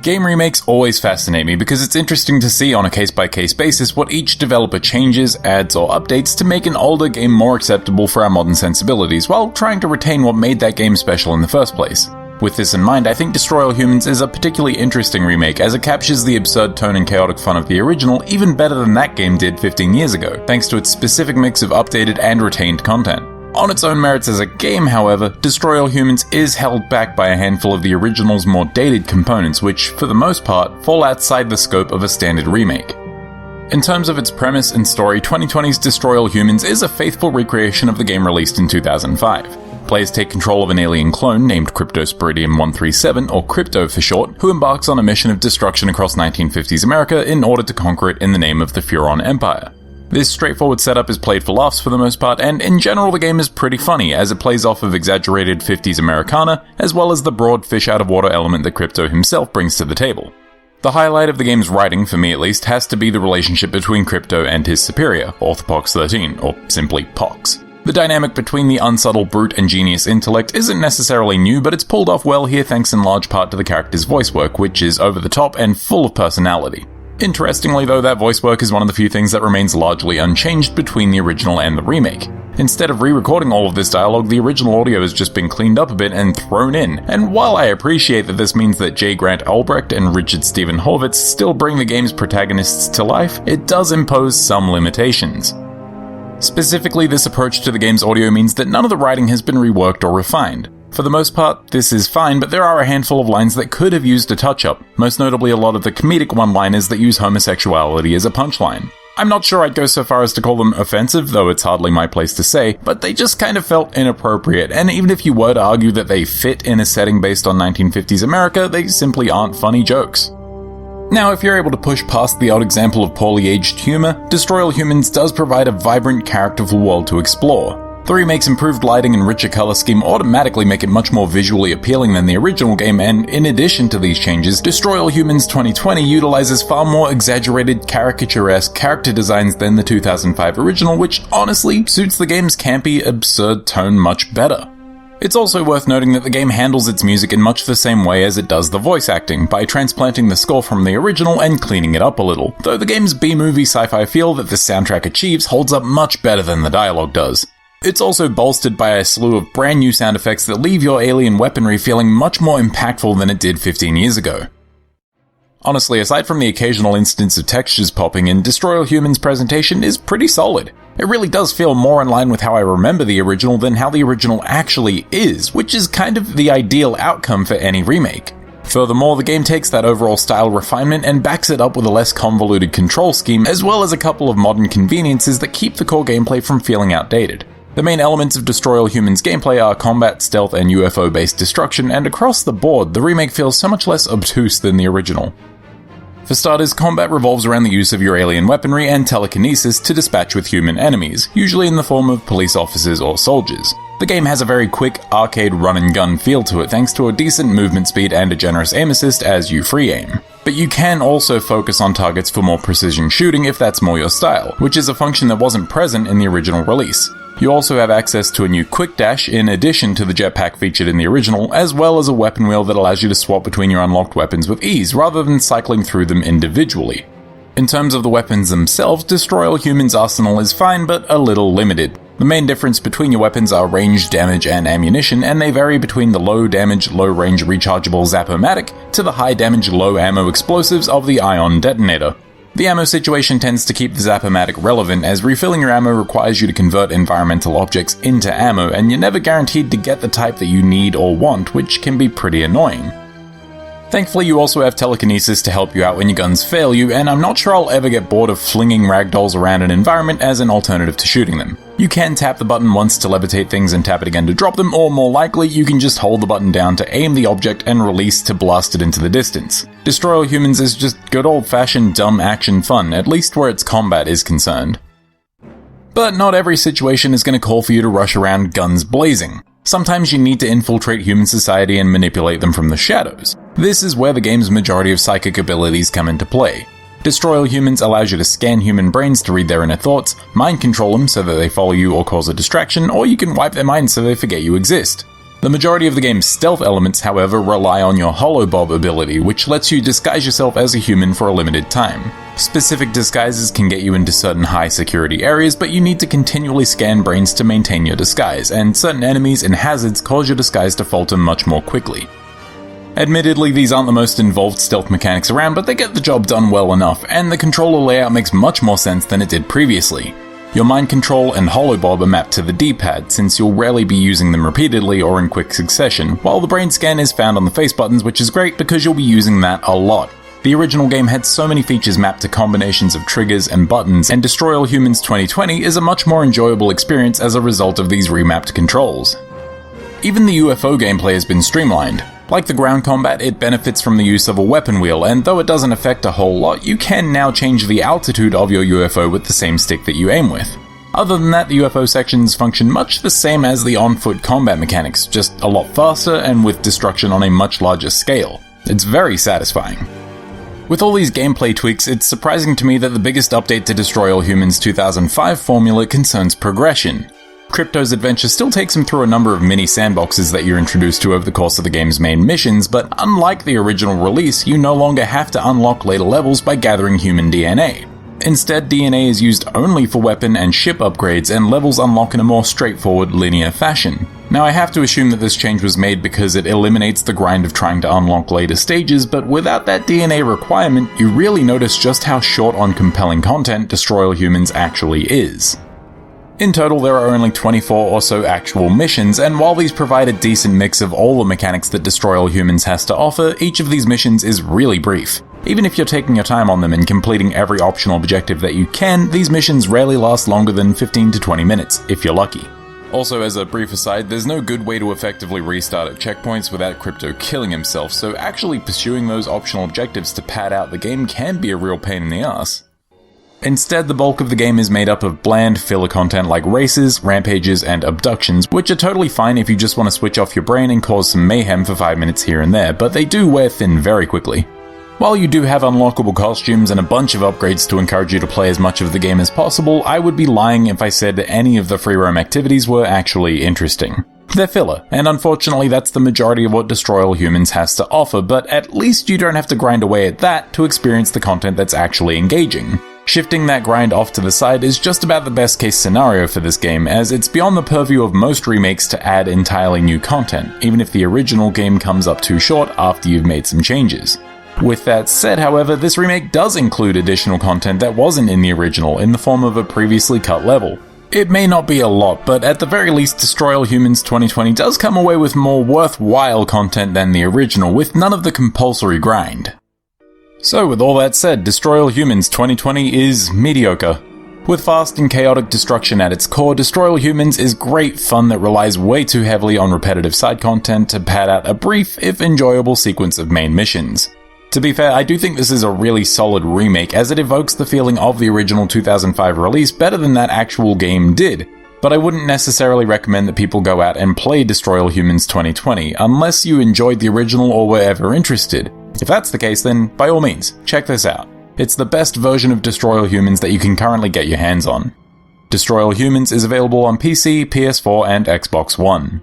Game remakes always fascinate me because it's interesting to see on a case-by-case basis what each developer changes, adds, or updates to make an older game more acceptable for our modern sensibilities, while trying to retain what made that game special in the first place. With this in mind, I think Destroy All Humans is a particularly interesting remake as it captures the absurd tone and chaotic fun of the original even better than that game did 15 years ago, thanks to its specific mix of updated and retained content. On its own merits as a game, however, Destroy All Humans is held back by a handful of the original's more dated components which, for the most part, fall outside the scope of a standard remake. In terms of its premise and story, 2020's Destroy All Humans is a faithful recreation of the game released in 2005. Players take control of an alien clone named Cryptosporidium 137, or Crypto for short, who embarks on a mission of destruction across 1950s America in order to conquer it in the name of the Furon Empire. This straightforward setup is played for laughs for the most part, and in general the game is pretty funny, as it plays off of exaggerated 50s Americana, as well as the broad fish-out-of-water element that Crypto himself brings to the table. The highlight of the game's writing, for me at least, has to be the relationship between Crypto and his superior, Orthopox 13, or simply Pox. The dynamic between the unsubtle brute and genius intellect isn't necessarily new, but it's pulled off well here thanks in large part to the character's voice work, which is over the top and full of personality. Interestingly though, that voice work is one of the few things that remains largely unchanged between the original and the remake. Instead of re-recording all of this dialogue, the original audio has just been cleaned up a bit and thrown in, and while I appreciate that this means that J. Grant Albrecht and Richard Stephen Horvitz still bring the game's protagonists to life, it does impose some limitations. Specifically, this approach to the game's audio means that none of the writing has been reworked or refined. For the most part, this is fine, but there are a handful of lines that could have used a touch-up, most notably a lot of the comedic one-liners that use homosexuality as a punchline. I'm not sure I'd go so far as to call them offensive, though it's hardly my place to say, but they just kind of felt inappropriate, and even if you were to argue that they fit in a setting based on 1950s America, they simply aren't funny jokes. Now, if you're able to push past the odd example of poorly aged humor, Destroy All Humans does provide a vibrant, characterful world to explore. The remake's improved lighting and richer color scheme automatically make it much more visually appealing than the original game, and in addition to these changes, Destroy All Humans 2020 utilizes far more exaggerated, caricaturesque character designs than the 2005 original, which honestly suits the game's campy, absurd tone much better. It's also worth noting that the game handles its music in much the same way as it does the voice acting, by transplanting the score from the original and cleaning it up a little, though the game's B-movie sci-fi feel that the soundtrack achieves holds up much better than the dialogue does. It's also bolstered by a slew of brand new sound effects that leave your alien weaponry feeling much more impactful than it did 15 years ago. Honestly, aside from the occasional instance of textures popping in, Destroy All Humans' presentation is pretty solid. It really does feel more in line with how I remember the original than how the original actually is, which is kind of the ideal outcome for any remake. Furthermore, the game takes that overall style refinement and backs it up with a less convoluted control scheme, as well as a couple of modern conveniences that keep the core gameplay from feeling outdated. The main elements of Destroy All Humans gameplay are combat, stealth, and UFO-based destruction, and across the board, the remake feels so much less obtuse than the original. For starters, combat revolves around the use of your alien weaponry and telekinesis to dispatch with human enemies, usually in the form of police officers or soldiers. The game has a very quick, arcade run-and-gun feel to it thanks to a decent movement speed and a generous aim assist as you free aim. But you can also focus on targets for more precision shooting if that's more your style, which is a function that wasn't present in the original release. You also have access to a new quick dash in addition to the jetpack featured in the original, as well as a weapon wheel that allows you to swap between your unlocked weapons with ease rather than cycling through them individually. In terms of the weapons themselves, Destroy All Humans' arsenal is fine but a little limited. The main difference between your weapons are range, damage, and ammunition, and they vary between the low damage, low range rechargeable Zap-O-Matic to the high damage, low ammo explosives of the Ion Detonator. The ammo situation tends to keep the Zap-O-Matic relevant, as refilling your ammo requires you to convert environmental objects into ammo, and you're never guaranteed to get the type that you need or want, which can be pretty annoying. Thankfully, you also have telekinesis to help you out when your guns fail you, and I'm not sure I'll ever get bored of flinging ragdolls around an environment as an alternative to shooting them. You can tap the button once to levitate things and tap it again to drop them, or more likely, you can just hold the button down to aim the object and release to blast it into the distance. Destroy All Humans is just good old-fashioned dumb action fun, at least where its combat is concerned. But not every situation is going to call for you to rush around guns blazing. Sometimes you need to infiltrate human society and manipulate them from the shadows. This is where the game's majority of psychic abilities come into play. Destroy All Humans allows you to scan human brains to read their inner thoughts, mind control them so that they follow you or cause a distraction, or you can wipe their minds so they forget you exist. The majority of the game's stealth elements, however, rely on your holobob ability, which lets you disguise yourself as a human for a limited time. Specific disguises can get you into certain high security areas, but you need to continually scan brains to maintain your disguise, and certain enemies and hazards cause your disguise to falter much more quickly. Admittedly, these aren't the most involved stealth mechanics around, but they get the job done well enough, and the controller layout makes much more sense than it did previously. Your mind control and holobob are mapped to the D-pad, since you'll rarely be using them repeatedly or in quick succession, while the brain scan is found on the face buttons, which is great because you'll be using that a lot. The original game had so many features mapped to combinations of triggers and buttons, and Destroy All Humans 2020 is a much more enjoyable experience as a result of these remapped controls. Even the UFO gameplay has been streamlined. Like the ground combat, it benefits from the use of a weapon wheel, and though it doesn't affect a whole lot, you can now change the altitude of your UFO with the same stick that you aim with. Other than that, the UFO sections function much the same as the on-foot combat mechanics, just a lot faster and with destruction on a much larger scale. It's very satisfying. With all these gameplay tweaks, it's surprising to me that the biggest update to Destroy All Humans 2005 formula concerns progression. Crypto's adventure still takes him through a number of mini sandboxes that you're introduced to over the course of the game's main missions, but unlike the original release, you no longer have to unlock later levels by gathering human DNA. Instead, DNA is used only for weapon and ship upgrades, and levels unlock in a more straightforward, linear fashion. Now, I have to assume that this change was made because it eliminates the grind of trying to unlock later stages, but without that DNA requirement, you really notice just how short on compelling content Destroy All Humans actually is. In total, there are only 24 or so actual missions, and while these provide a decent mix of all the mechanics that Destroy All Humans has to offer, each of these missions is really brief. Even if you're taking your time on them and completing every optional objective that you can, these missions rarely last longer than 15 to 20 minutes, if you're lucky. Also, as a brief aside, there's no good way to effectively restart at checkpoints without Crypto killing himself, so actually pursuing those optional objectives to pad out the game can be a real pain in the ass. Instead, the bulk of the game is made up of bland filler content like races, rampages, and abductions, which are totally fine if you just want to switch off your brain and cause some mayhem for 5 minutes here and there, but they do wear thin very quickly. While you do have unlockable costumes and a bunch of upgrades to encourage you to play as much of the game as possible, I would be lying if I said any of the free roam activities were actually interesting. They're filler, and unfortunately that's the majority of what Destroy All Humans has to offer, but at least you don't have to grind away at that to experience the content that's actually engaging. Shifting that grind off to the side is just about the best case scenario for this game, as it's beyond the purview of most remakes to add entirely new content, even if the original game comes up too short after you've made some changes. With that said, however, this remake does include additional content that wasn't in the original in the form of a previously cut level. It may not be a lot, but at the very least Destroy All Humans 2020 does come away with more worthwhile content than the original, with none of the compulsory grind. So with all that said, Destroy All Humans 2020 is mediocre. With fast and chaotic destruction at its core, Destroy All Humans is great fun that relies way too heavily on repetitive side content to pad out a brief, if enjoyable, sequence of main missions. To be fair, I do think this is a really solid remake, as it evokes the feeling of the original 2005 release better than that actual game did, but I wouldn't necessarily recommend that people go out and play Destroy All Humans 2020 unless you enjoyed the original or were ever interested. If that's the case, then by all means, check this out. It's the best version of Destroy All Humans that you can currently get your hands on. Destroy All Humans is available on PC, PS4, and Xbox One.